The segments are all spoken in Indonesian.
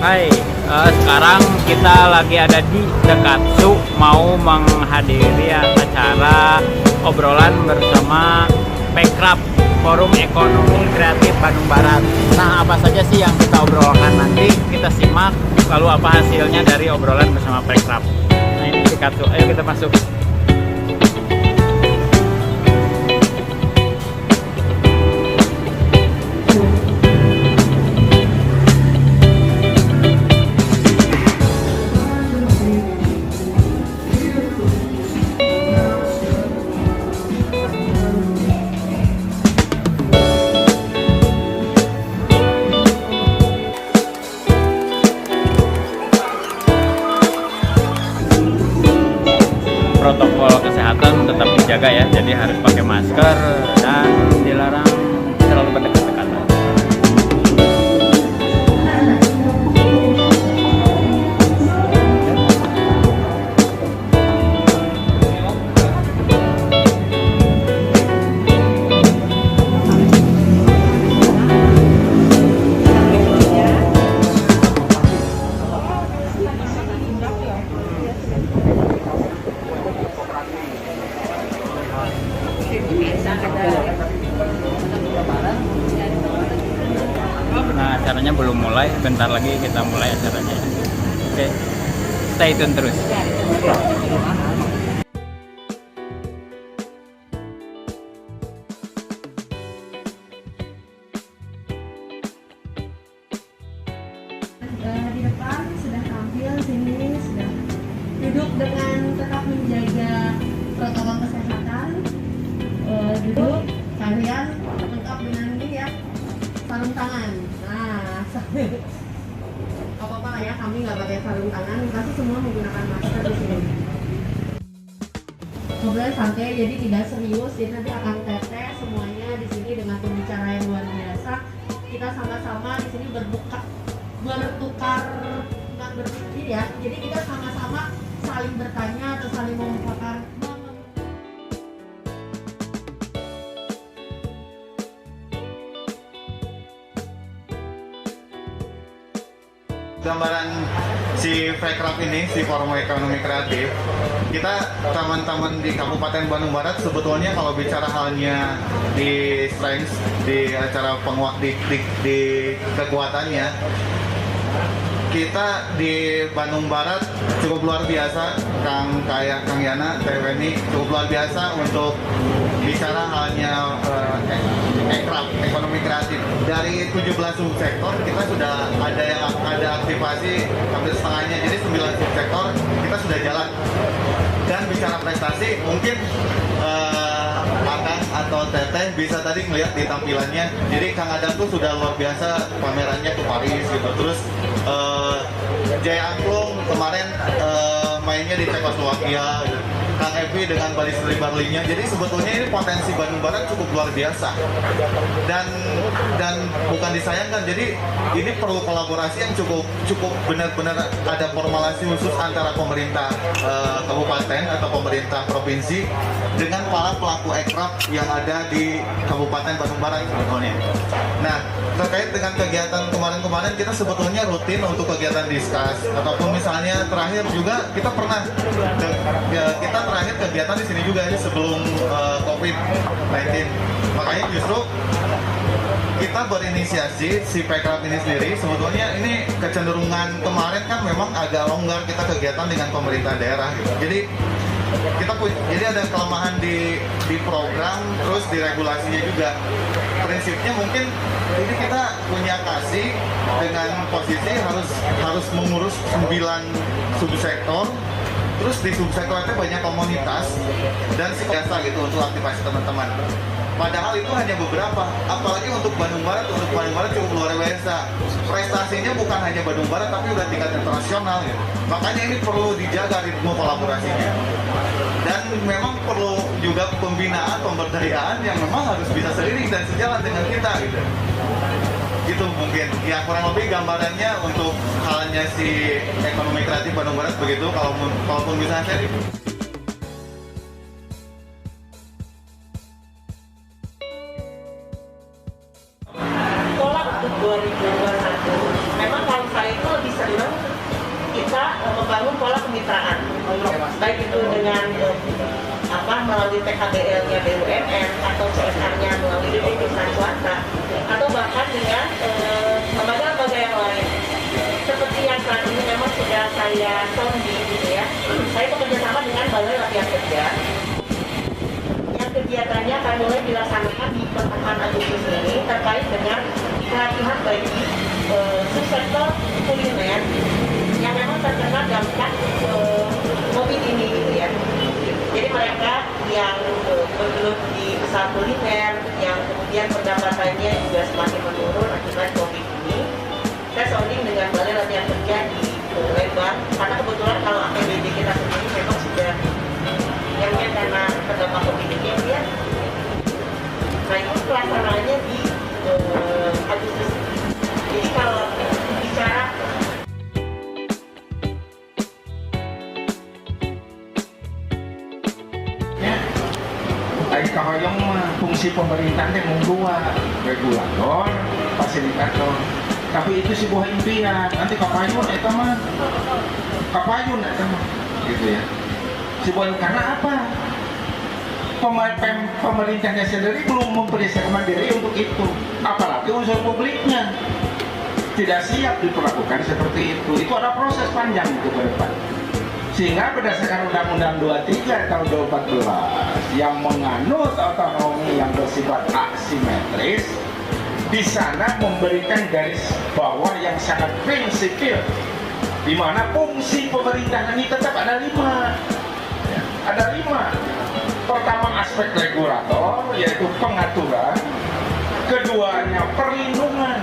Hai, sekarang kita lagi ada di Dekatsu, mau menghadiri acara obrolan bersama Pekraf, Forum Ekonomi Kreatif Bandung Barat. Nah, apa saja sih yang kita obrolkan nanti? Kita simak, lalu apa hasilnya dari obrolan bersama Pekraf. Nah, ini Dekatsu, ayo kita masuk. Protokol kesehatan tetap dijaga ya, jadi harus pakai masker dan dilarang terlalu berdekat-dekatan. Nah, acaranya belum mulai, bentar lagi kita mulai acaranya. Oke, stay tune terus. Di depan sudah tampil, sini sudah duduk dengan tetap menjaga protokol kesehatan. Duduk kalian lengkap dengan ini ya, sarung tangan. Nah, apa-apa lah ya, kami nggak pakai sarung tangan, tapi semua menggunakan masker di sini. Ngobrol santai, jadi tidak serius. Jadi nanti akan teteh semuanya di sini dengan pembicara yang luar biasa. Kita sama-sama di sini bertukar, nggak berpikir ya. Jadi kita sama-sama saling bertanya atau saling mengumpulkan. Gambaran si Pekraf ini, si Forum Ekonomi Kreatif, kita teman-teman di Kabupaten Bandung Barat sebetulnya kalau bicara halnya di strength, di acara di kekuatannya, kita di Bandung Barat cukup luar biasa. Kang Yana, TWNI cukup luar biasa untuk bicara halnya Pekraf, ekonomi kreatif. Dari 17 subsektor kita sudah ada aktivasi hampir setengahnya, jadi 9 subsektor kita sudah jalan. Dan bicara prestasi, mungkin Akang atau Teteh bisa tadi melihat di tampilannya. Jadi Kang Adam tuh sudah luar biasa pamerannya ke Paris gitu. Terus Jaya Angklung kemarin mainnya di Cekoslowakia gitu. Kang Evi dengan Balistri Barlinya. Jadi sebetulnya ini potensi Bandung Barat cukup luar biasa. Dan bukan disayangkan. Jadi ini perlu kolaborasi yang cukup benar-benar ada formulasi khusus antara pemerintah kabupaten atau pemerintah provinsi dengan para pelaku ekraf yang ada di Kabupaten Bandung Barat sebetulnya. Nah, terkait dengan kegiatan kemarin-kemarin kita sebetulnya rutin untuk kegiatan diskus ataupun misalnya terakhir juga kita pernah kita terakhir kegiatan di sini juga ya sebelum COVID-19. Makanya justru kita berinisiasi si Pekraf ini sendiri. Sebetulnya ini kecenderungan kemarin kan memang agak longgar kita kegiatan dengan pemerintah daerah gitu. Jadi ada kelemahan di program, terus di regulasinya juga. Prinsipnya mungkin ini kita punya kasih dengan posisi harus mengurus 9 subsektor. Terus di subsektor itu banyak komunitas dan biasa gitu untuk aktivasi teman-teman. Padahal itu hanya beberapa, apalagi untuk Bandung Barat cukup luar biasa. Prestasinya bukan hanya Bandung Barat tapi udah tingkat internasional gitu. Makanya ini perlu dijaga ritme kolaborasinya. Dan memang perlu juga pembinaan, pemberdayaan yang memang harus bisa seiring dan sejalan dengan kita gitu. Gitu mungkin ya, kurang lebih gambarannya untuk halnya si ekonomi kreatif Bandung Barat begitu. Kalaupun bisa saya pola untuk 2021 memang kalau saya itu lebih membangun pola kemitraan, baik itu dengan melalui PKBL-nya BUMN atau CSR-nya melalui perusahaan swasta, atau bahkan dengan lembaga-lembaga yang lain. Seperti yang saat ini memang sudah saya sonding gitu ya. Saya bekerja sama dengan Balai Latihan Kerja. Yang kegiatannya akan mulai dilaksanakan di pertengahan Agustus ini terkait dengan pelatihan bagi subsektor kuliner yang memang terkena dampak COVID ini gitu ya. Jadi mereka yang bergelut di usaha kuliner, yang kemudian pendapatannya juga semakin menurun akibat COVID ini, saya sounding dengan Balai Latihan Kerja di Lembang, karena kebetulan kalau APBD kita sendiri memang sudah yang karena terdampak COVID ini ya. Nah itu pelaksanaannya di Agustus. Jadi kalau bicara Ayo kahoyong fungsi pemerintah itu membuat regulator, fasilitator. Tapi itu sebuah impian. Nanti kapayun itu mah, kapayun itu mah, gitu ya. Sebuah karena apa? Pemerintahnya sendiri belum mempersiapkan diri untuk itu. Apalagi unsur publiknya tidak siap diperlakukan seperti itu. Itu ada proses panjang itu ke depan. Sehingga berdasarkan Undang-Undang 23 tahun 2014 yang menganut otonomi yang bersifat asimetris, di sana memberikan garis bawah yang sangat prinsipil, di mana fungsi pemerintahan ini tetap ada 5. Ya, ada 5. Pertama aspek regulator, yaitu pengaturan. Keduanya perlindungan.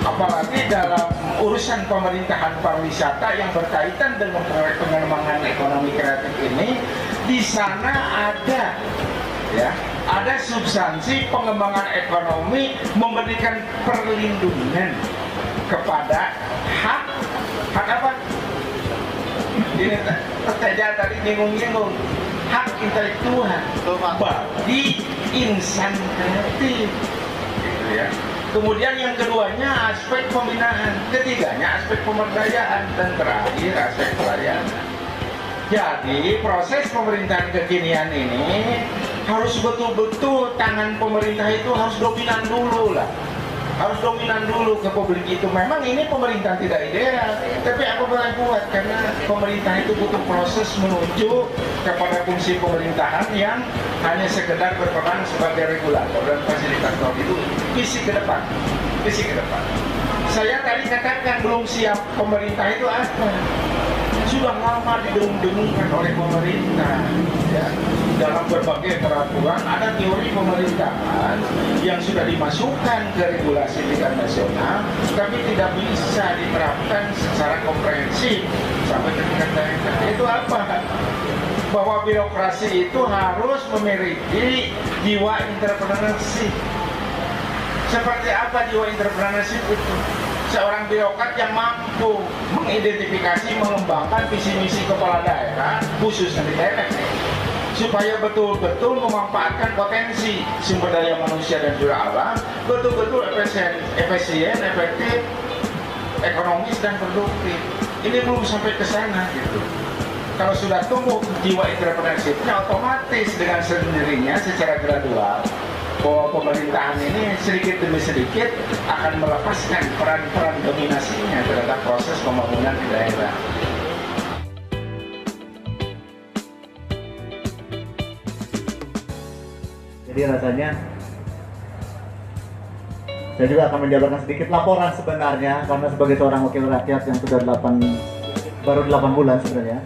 Apalagi dalam urusan pemerintahan pariwisata yang berkaitan dengan pengembangan ekonomi kreatif ini, di sana ada substansi pengembangan ekonomi memberikan perlindungan kepada hak apa? Ini saja tadi nyinggung hak intelektual bagi insan kreatif, gitu ya. Kemudian yang keduanya aspek pembinaan, ketiganya aspek pemberdayaan, dan terakhir aspek pelayanan. Jadi proses pemerintahan kekinian ini harus betul-betul tangan pemerintah itu harus dominan dulu lah. Harus dominan dulu ke publik itu. Memang ini pemerintah tidak ideal, tapi apa boleh buat, karena pemerintah itu butuh proses menuju kepada fungsi pemerintahan yang hanya sekedar berperan sebagai regulator dan fasilitator. Itu visi ke depan. Saya tadi katakan belum siap pemerintah itu apa? Sudah lama didengung-dengungkan oleh pemerintah ya. Dalam berbagai peraturan ada teori pemerintahan yang sudah dimasukkan ke regulasi tingkat nasional, tapi tidak bisa diterapkan secara komprehensif sampai ke tingkat daerah. Itu apa? Bahwa birokrasi itu harus memiliki jiwa entrepreneurship. Seperti apa jiwa entrepreneurship itu? Seorang birokrat yang mampu mengidentifikasi, mengembangkan visi misi kepala daerah, khususnya di daerah, supaya betul-betul memanfaatkan potensi sumber daya manusia dan juga alam, betul-betul efisien, efektif, ekonomis dan produktif. Ini belum sampai ke sana gitu. Kalau sudah tumbuh jiwa entrepreneurship-nya, otomatis dengan sendirinya secara gradual bahwa pemerintahan ini sedikit demi sedikit akan melepaskan peran-peran dominasinya terhadap proses pembangunan di daerah. Jadi rasanya saya juga akan menjabarkan sedikit laporan sebenarnya, karena sebagai seorang wakil rakyat yang sudah baru 8 bulan sebenarnya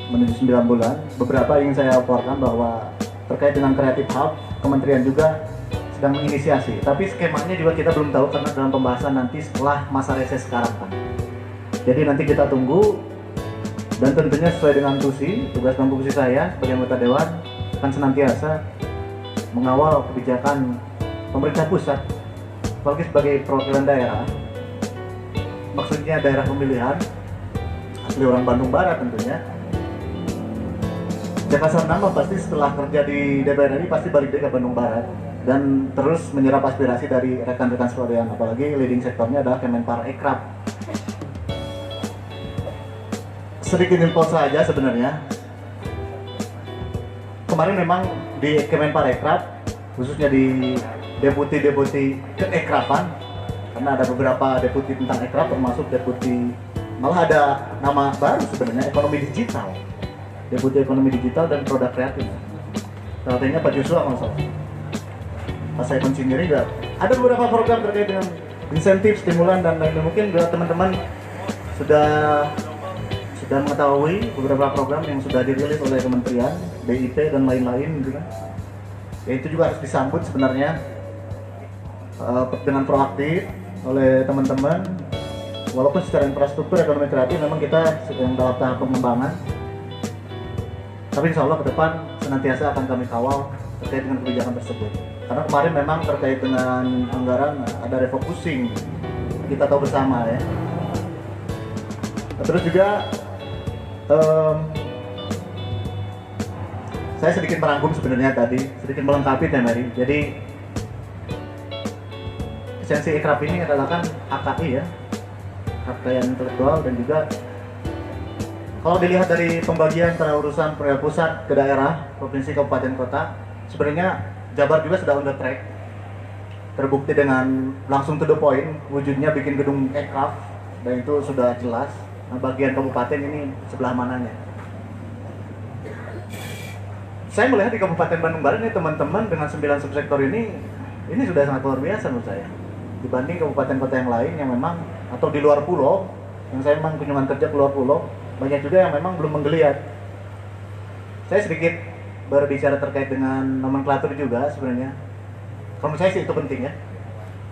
menuju 9 bulan, beberapa ingin saya laporkan bahwa terkait dengan Creative Hub, kementerian juga sedang menginisiasi, tapi skemanya juga kita belum tahu karena dalam pembahasan nanti setelah masa reses sekarang kan. Jadi nanti kita tunggu, dan tentunya sesuai dengan tugas dan fungsi saya sebagai anggota dewan akan senantiasa mengawal kebijakan pemerintah pusat, apalagi sebagai perwakilan daerah, maksudnya daerah pemilihan asli orang Bandung Barat tentunya. Jakarta Nambah pasti setelah kerja di DPR ini pasti balik ke Bandung Barat dan terus menyerap aspirasi dari rekan-rekan sekalian, apalagi leading sektornya adalah Kemenpar Ekrab. sedikit info saja sebenarnya. Kemarin memang di Kemenparekraf, khususnya di deputi keekrafan, karena ada beberapa deputi tentang ekraf, termasuk deputi, malah ada nama baru sebenarnya, ekonomi digital, deputi ekonomi digital dan produk kreatif. Artinya Pak Joshua maksud. Pas saya engineering juga ada beberapa program terkait dengan insentif, stimulan dan lain-lain. Mungkin juga teman-teman sudah mengetahui beberapa program yang sudah dirilis oleh kementerian, BIP dan lain-lain gitu kan. Ya itu juga harus disambut sebenarnya dengan proaktif oleh teman-teman. Walaupun secara infrastruktur ekonomi kreatif memang kita sedang dalam tahap pengembangan, tapi insya Allah ke depan senantiasa akan kami kawal terkait dengan kebijakan tersebut. Karena kemarin memang terkait dengan anggaran ada refocusing, kita tahu bersama ya. Terus juga saya sedikit merangkum sebenarnya tadi, sedikit melengkapi temari. Jadi esensi ekraf ini adalah kan HKI ya, hak kekayaan intelektual, dan juga kalau dilihat dari pembagian antara urusan pusat ke daerah, provinsi, kabupaten, kota, sebenarnya Jabar juga sudah on the track. Terbukti dengan langsung to the point, wujudnya bikin gedung ekraf, dan itu sudah jelas. Nah, bagian kabupaten ini sebelah mananya. Saya melihat di Kabupaten Bandung Barat ini teman-teman dengan 9 subsektor ini sudah sangat luar biasa menurut saya. Dibanding kabupaten kota yang lain yang memang, atau di luar pulau, yang saya memang kunjungan kerja ke luar pulau, banyak juga yang memang belum menggeliat. Saya sedikit berbicara terkait dengan nomenklatur juga sebenarnya. Kalau menurut saya sih itu penting ya.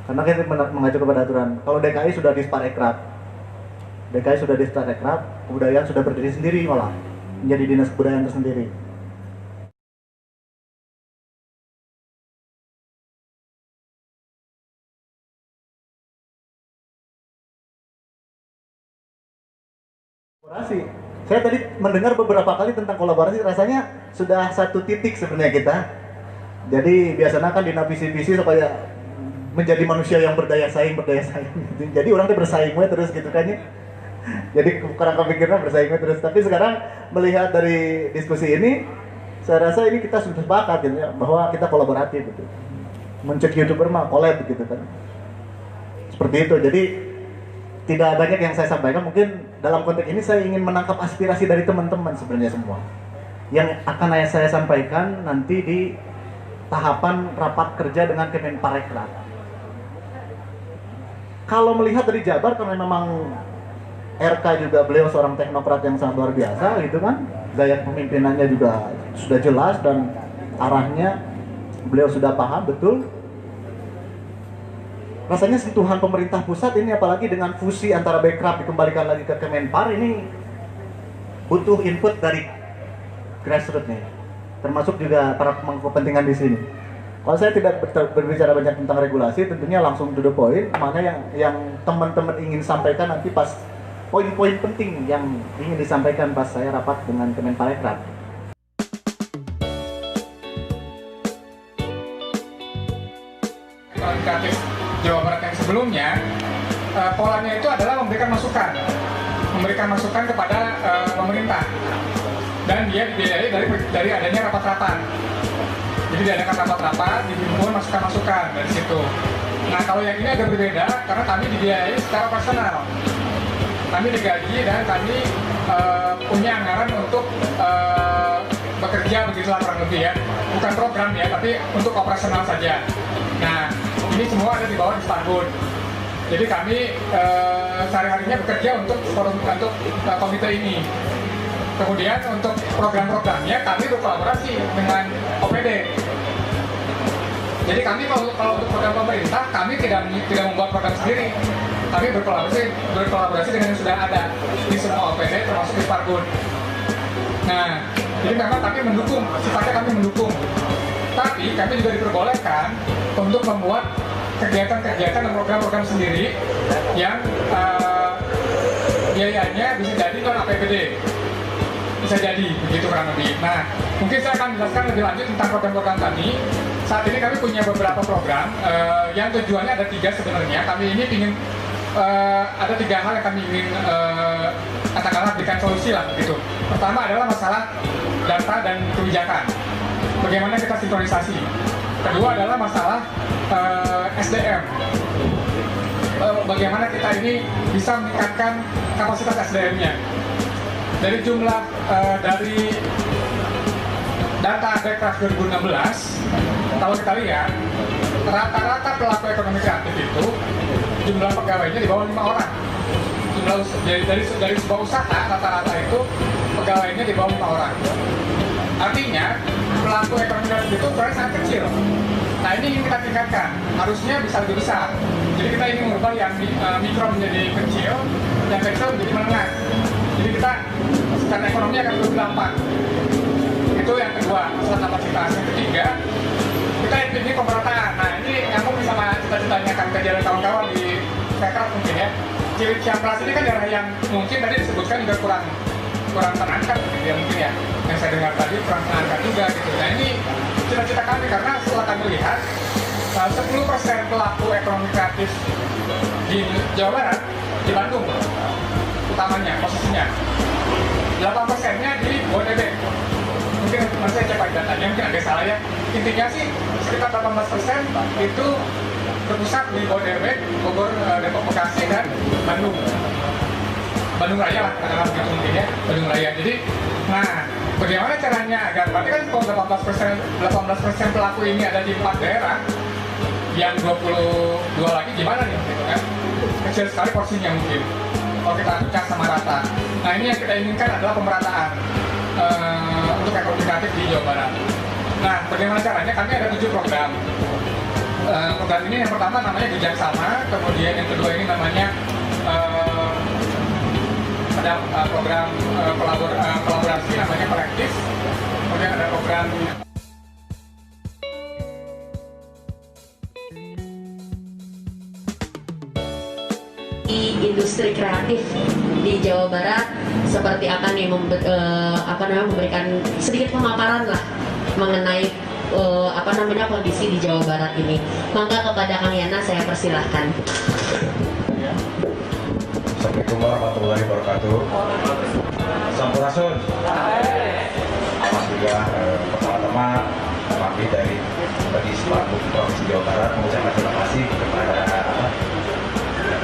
Karena kita mengacu kepada aturan. Kalau DKI sudah disparekraf, kebudayaan sudah berdiri sendiri malah menjadi dinas kebudayaan tersendiri. Kolaborasi. Saya tadi mendengar beberapa kali tentang kolaborasi, rasanya sudah satu titik sebenarnya kita. Jadi biasanya kan dina visi-visi supaya menjadi manusia yang berdaya saing. Jadi orang tuh bersaing terus gitu kan ya. Jadi kurang kepikiran bersaing terus. Tapi sekarang melihat dari diskusi ini, saya rasa ini kita sudah sepakat gitu ya, bahwa kita kolaboratif gitu. Mencek YouTuber mah collab gitu kan. Seperti itu. Jadi tidak banyak yang saya sampaikan, mungkin dalam konteks ini saya ingin menangkap aspirasi dari teman-teman sebenarnya semua yang akan saya sampaikan nanti di tahapan rapat kerja dengan Kemenparekraf. Kalau melihat dari Jabar, karena memang RK juga beliau seorang teknokrat yang sangat luar biasa gitu kan, gaya pemimpinannya juga sudah jelas dan arahnya beliau sudah paham betul. Rasanya sentuhan pemerintah pusat ini, apalagi dengan fusi antara Bekraf dikembalikan lagi ke Kemenpar, ini butuh input dari grassroots nih, termasuk juga para pemangku kepentingan di sini. Kalau saya tidak berbicara banyak tentang regulasi, tentunya langsung to the point, mana yang teman-teman ingin sampaikan nanti pas poin-poin penting yang ingin disampaikan pas saya rapat dengan Kemenparekraf. Kreatif Jawa Barat yang sebelumnya, polanya itu adalah memberikan masukan kepada pemerintah, dan dia dibiayai dari adanya rapat-rapat. Jadi diadakan rapat-rapat, dihimpun masukan-masukan dari situ. Nah, kalau yang ini agak berbeda karena kami dibiayai secara personal. Kami digaji dan kami punya anggaran untuk bekerja, begitulah kurang lebih ya. Bukan program ya, tapi untuk operasional saja. Nah, ini semua ada di bawah Disparbud. Jadi kami sehari-harinya bekerja untuk komite ini. Kemudian untuk program-programnya kami berkolaborasi dengan OPD. Jadi kami kalau untuk program pemerintah, kami tidak membuat program sendiri. Kami berkolaborasi dengan yang sudah ada di semua OPD termasuk Disparbud. Nah, jadi memang kami mendukung, sifatnya kami mendukung. Tapi kami juga diperbolehkan untuk membuat kegiatan-kegiatan dan program-program sendiri yang biayanya bisa jadi non APBD, bisa jadi begitu kurang lebih. Nah, mungkin saya akan jelaskan lebih lanjut tentang program-program kami. Saat ini kami punya beberapa program yang tujuannya ada 3 sebenarnya. Kami ini ingin ada 3 hal yang kami ingin katakanlah berikan solusi lah gitu. Pertama adalah masalah data dan kebijakan. Bagaimana kita sinkronisasi. Kedua adalah masalah SDM. Bagaimana kita ini bisa meningkatkan kapasitas SDM-nya. Dari jumlah dari data Bekraf 2016, kalau kita lihat rata-rata pelaku ekonomi kreatif itu jumlah pegawainya di bawah 5 orang. Dari sebuah usaha rata-rata itu pegawainya di bawah 5 orang. Artinya pelaku ekonomi kreatif itu sebenarnya sangat kecil. Nah ini ingin kita tingkatkan, harusnya bisa lebih besar. Jadi kita ingin mengubah yang mikro menjadi kecil, yang kecil menjadi menengah. Jadi kita secara ekonomi akan lebih gampang. Itu yang kedua, masalah kapasitas. Yang ketiga, kita ini pemerataan. Nah ini nyambung sama cita-citanya kan kejadian kawan-kawan di Bekraf mungkin ya. Ciamplas ini kan daerah yang mungkin tadi disebutkan juga kurang terangkat gitu ya mungkin ya. Yang saya dengar tadi kurang terangkat juga gitu. Nah ini cita-cita kami karena setelah kami lihat 10% pelaku ekonomi kreatif di Jawa Barat di Bandung utamanya posisinya, 8%-nya di Bodebek. Mungkin saya cek datanya mungkin agak salah ya. Intinya sih sekitar 18% itu berpusat di Bodebek, Bogor, Depok, Bekasi dan Bandung. Bandung Raya lah katakanlah begitu mungkin ya, Bandung Raya. Jadi, nah bagaimana caranya agar berarti kan kalau 18% pelaku ini ada di 4 daerah, yang 22 lagi gimana nih gitu kan? Kecil sekali porsinya mungkin. Kalau kita pecah sama rata. Nah ini yang kita inginkan adalah pemerataan untuk ekonomi kreatif di Jawa Barat. Nah bagaimana caranya? Kami ada 7 program. Program ini yang pertama namanya Bijaksana, kemudian yang kedua ini namanya ada program kolaborasi namanya Kolektif, kemudian ada program industri kreatif di Jawa Barat seperti apa nih memberikan sedikit pemaparan lah mengenai kondisi di Jawa Barat ini. Maka kepada Kang Yana saya persilahkan. Assalamualaikum warahmatullahi wabarakatuh. Sampurasun. Alhamdulillah pertama-tama kami dari Disbandung Provinsi Jawa Barat mengucapkan terima kasih kepada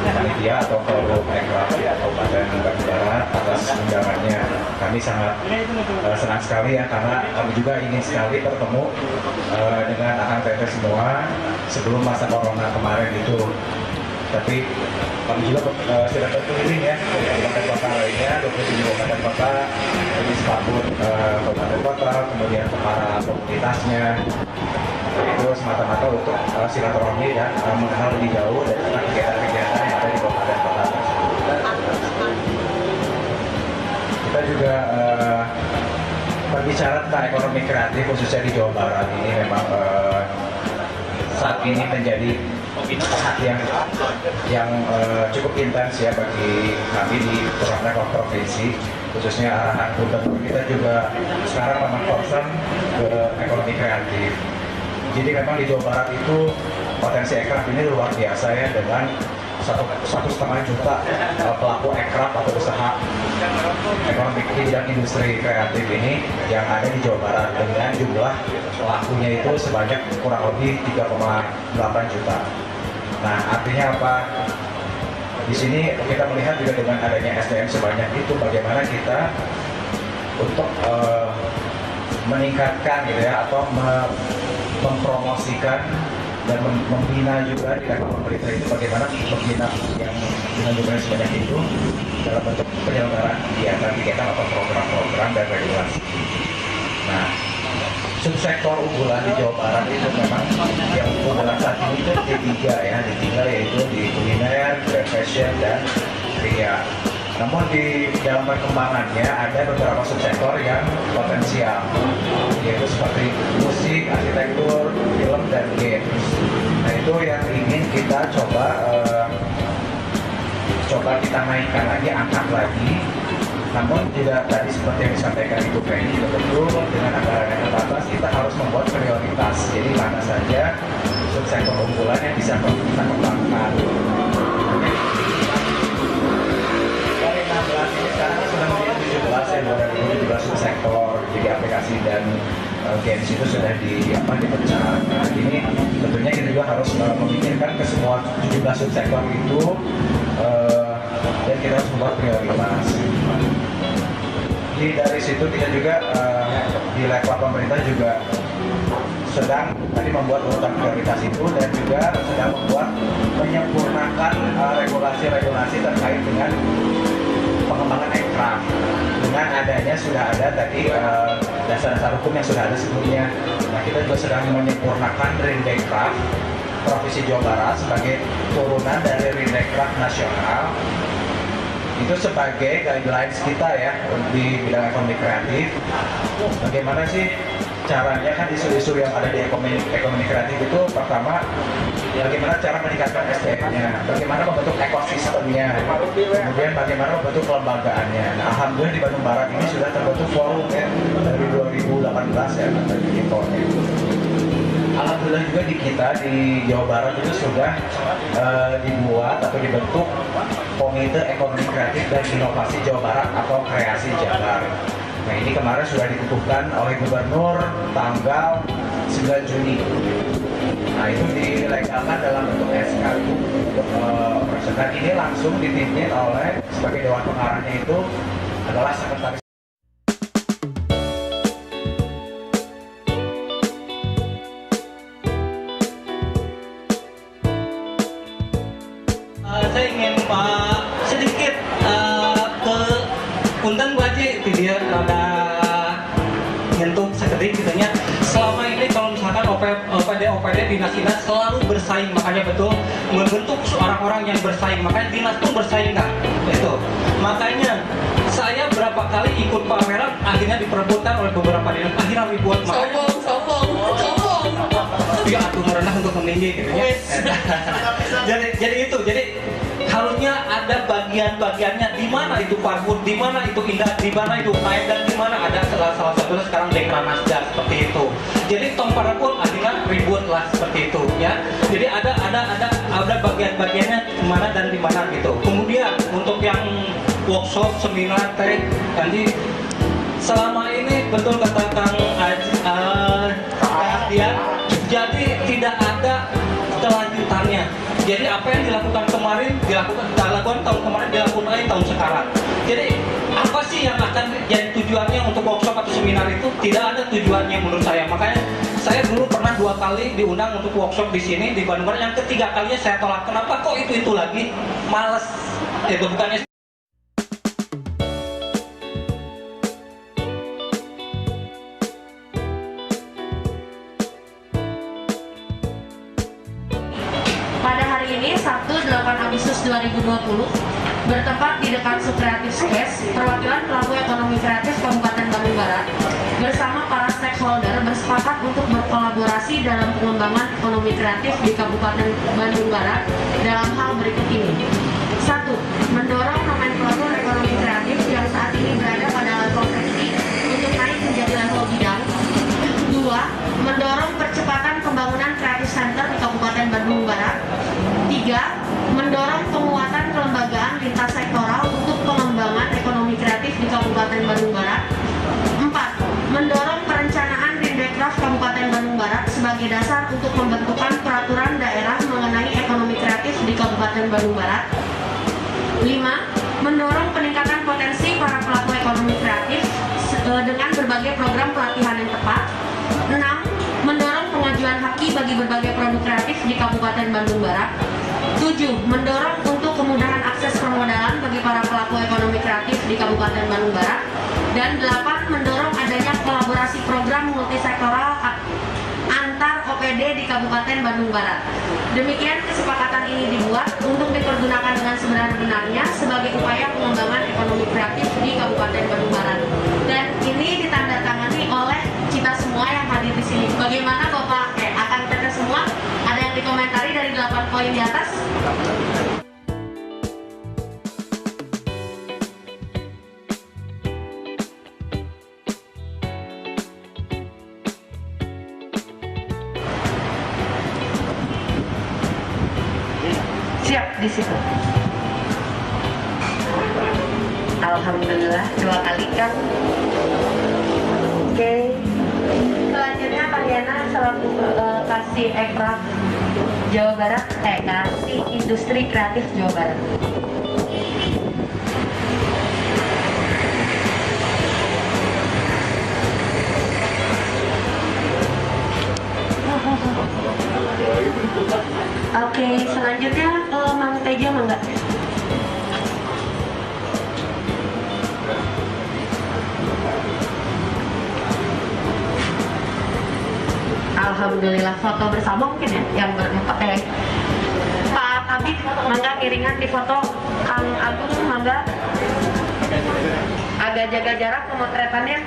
panitia atau forum Bekraf Kabupaten Bandung Barat atas undangannya. Kami sangat senang sekali ya karena kami juga ingin sekali bertemu dengan akan teteh semua sebelum masa corona kemarin itu. Tapi kami juga sudah berkeliling ya dari kabupaten kota lainnya, 27 kabupaten kota, dari Disbandung kabupaten kota, kemudian ke para komunitasnya. Itu semata-mata untuk silaturahmi dan mengenal lebih jauh dari kegiatan-kegiatan yang ada di kabupaten kota tersebut. Kita juga berbicara tentang ekonomi kreatif khususnya di Jawa Barat ini memang saat ini menjadi perhatian yang cukup intens ya bagi kami di beberapa provinsi, khususnya arahan gubernur kita juga sekarang memang concern ke ekonomi kreatif. Jadi memang di Jawa Barat itu potensi ekraf ini luar biasa ya dengan 1,5 juta pelaku ekraf atau usaha ekonomi dan industri kreatif ini yang ada di Jawa Barat dengan jumlah pelakunya itu sebanyak kurang lebih 3,8 juta. Nah artinya apa? Di sini kita melihat juga dengan adanya SDM sebanyak itu bagaimana kita untuk meningkatkan gitu ya atau mempromosikan dan membina juga di level pemerintah itu bagaimana membina yang dengan jumlah sebanyak itu dalam bentuk penyelenggaraan kegiatan atau program-program dan regulasi. Nah, subsektor unggulan di Jawa Barat itu memang yang unggulan saat ini itu D3 ya, D3 yaitu di kuliner, fashion dan kria. Namun di dalam perkembangannya ada beberapa subsektor yang potensial, yaitu seperti musik, arsitektur, film, dan games. Nah itu yang ingin kita coba kita naikkan lagi, angkat lagi. Namun tidak tadi seperti yang disampaikan Ibu Penny, betul dengan anggaran yang terbatas kita harus membuat prioritas. Jadi mana saja subsektor unggulan yang bisa kita kembangkan. harus memikirkan ke semua 17 subsektor itu, dan kita harus membuat prioritas. Jadi dari situ kita juga di level pemerintah juga sedang tadi membuat urutan prioritas itu, dan juga sedang membuat menyempurnakan regulasi-regulasi terkait dengan pengembangan aircraft. Dengan adanya sudah ada tadi dasar-dasar hukum yang sudah ada sebelumnya. Nah, kita juga sedang menyempurnakan Rindecraft Provinsi Jawa Barat sebagai turunan dari Rindecraft nasional. Itu sebagai guidelines kita ya di bidang ekonomi kreatif. Bagaimana sih caranya, kan isu-isu yang ada di ekonomi kreatif itu pertama bagaimana cara meningkatkan SDM-nya, bagaimana membentuk ekosistemnya, kemudian bagaimana membentuk kelembagaannya. Nah, alhamdulillah di Bandung Barat ini sudah terbentuk forum ya dari 2018 ya dari infonya. Alhamdulillah juga di kita di Jawa Barat itu sudah dibuat atau dibentuk Komite Ekonomi Kreatif dan Inovasi Jawa Barat atau Kreasi Jabar. Nah, ini kemarin sudah dikukuhkan oleh Gubernur tanggal 9 Juni. Nah, itu dilegalkan dalam bentuk SK untuk operasional. Ini langsung dipimpin oleh sebagai Dewan Pengarahnya itu adalah Sekretaris. Saya ingin sedikit ke punten Bu Haji, dia ada nyentuh sekedik gitunya. Selama ini kalau misalkan OPD dinas-dinas selalu bersaing, makanya betul membentuk orang-orang yang bersaing, makanya dinas pun bersaing kan, itu. Makanya saya berapa kali ikut pameran akhirnya diperebutkan oleh beberapa dinas, akhirnya dibuat makanya sombong. ya atuh merendah untuk meninggi gitu ya. jadi harusnya ada bagian-bagiannya, di mana itu parfum, di mana itu indah, di mana itu naik, dan di mana ada salah satunya sekarang Dekranasda seperti itu. Jadi tong pada pun akhirnya ribut lah seperti itu ya. Jadi ada bagian-bagiannya di mana dan di mana gitu. Kemudian untuk yang workshop, seminar, nanti selama ini betul kata Kang Adian, jadi tidak ada kelanjutannya. Jadi apa yang dilakukan kemarin dilakukan tahun kemarin, dilakukan lagi tahun sekarang. Jadi apa sih yang akan jadi tujuannya untuk workshop atau seminar itu? Tidak ada tujuannya menurut saya. Makanya saya dulu pernah 2 kali diundang untuk workshop di sini di Bandung Barat. Yang ketiga kalinya saya tolak. Kenapa kok itu lagi? Males. Itu bukannya. Pada hari ini, Sabtu 8 Agustus 2020, bertempat di dekat Creative Space, perwakilan pelaku ekonomi kreatif Kabupaten Bandung Barat bersama para stakeholder bersepakat untuk berkolaborasi dalam pengembangan ekonomi kreatif di Kabupaten Bandung Barat dalam hal berikut ini. 1. Mendorong nomenklatur ekonomi kreatif yang saat ini berada pada level seksi untuk naik menjadi level bidang. 2. Mendorong percepatan pembangunan Creative Center di Kabupaten Bandung Barat. 3. Mendorong penguatan kelembagaan lintas sektoral untuk pengembangan ekonomi kreatif di Kabupaten Bandung Barat. 4. Mendorong perencanaan Rindecraft Kabupaten Bandung Barat sebagai dasar untuk pembentukan peraturan daerah mengenai ekonomi kreatif di Kabupaten Bandung Barat. 5. Mendorong peningkatan potensi para pelaku ekonomi kreatif dengan berbagai program pelatihan yang tepat. 6. Mendorong pengajuan haki bagi berbagai produk kreatif di Kabupaten Bandung Barat. 7. Mendorong untuk kemudahan akses permodalan bagi para pelaku ekonomi kreatif di Kabupaten Bandung Barat. Dan 8. Mendorong adanya kolaborasi program multisektoral antar OPD di Kabupaten Bandung Barat. Demikian kesepakatan ini dibuat untuk dipergunakan dengan sebenar-benarnya sebagai upaya pengembangan ekonomi kreatif di Kabupaten Bandung Barat. Dan ini ditandatangani oleh kita semua yang hadir di sini. Bagaimana Bapak akan kita semua? Ada yang dikomentari dari 8 poin di atas? Siap di situ. Alhamdulillah 2 kali kan. Oke. Kelanjutan. selanjutnya Kak Yana selaku kasih Ekraf Jawa Barat, kasih Industri Kreatif Jawa Barat. Oke, selanjutnya Mang Teja, Mangga. Alhamdulillah foto bersama mungkin ya yang berempat Pak Kabit, mangga kiringan di foto. Kang Agung, mangga agak jaga jarak pemotretannya.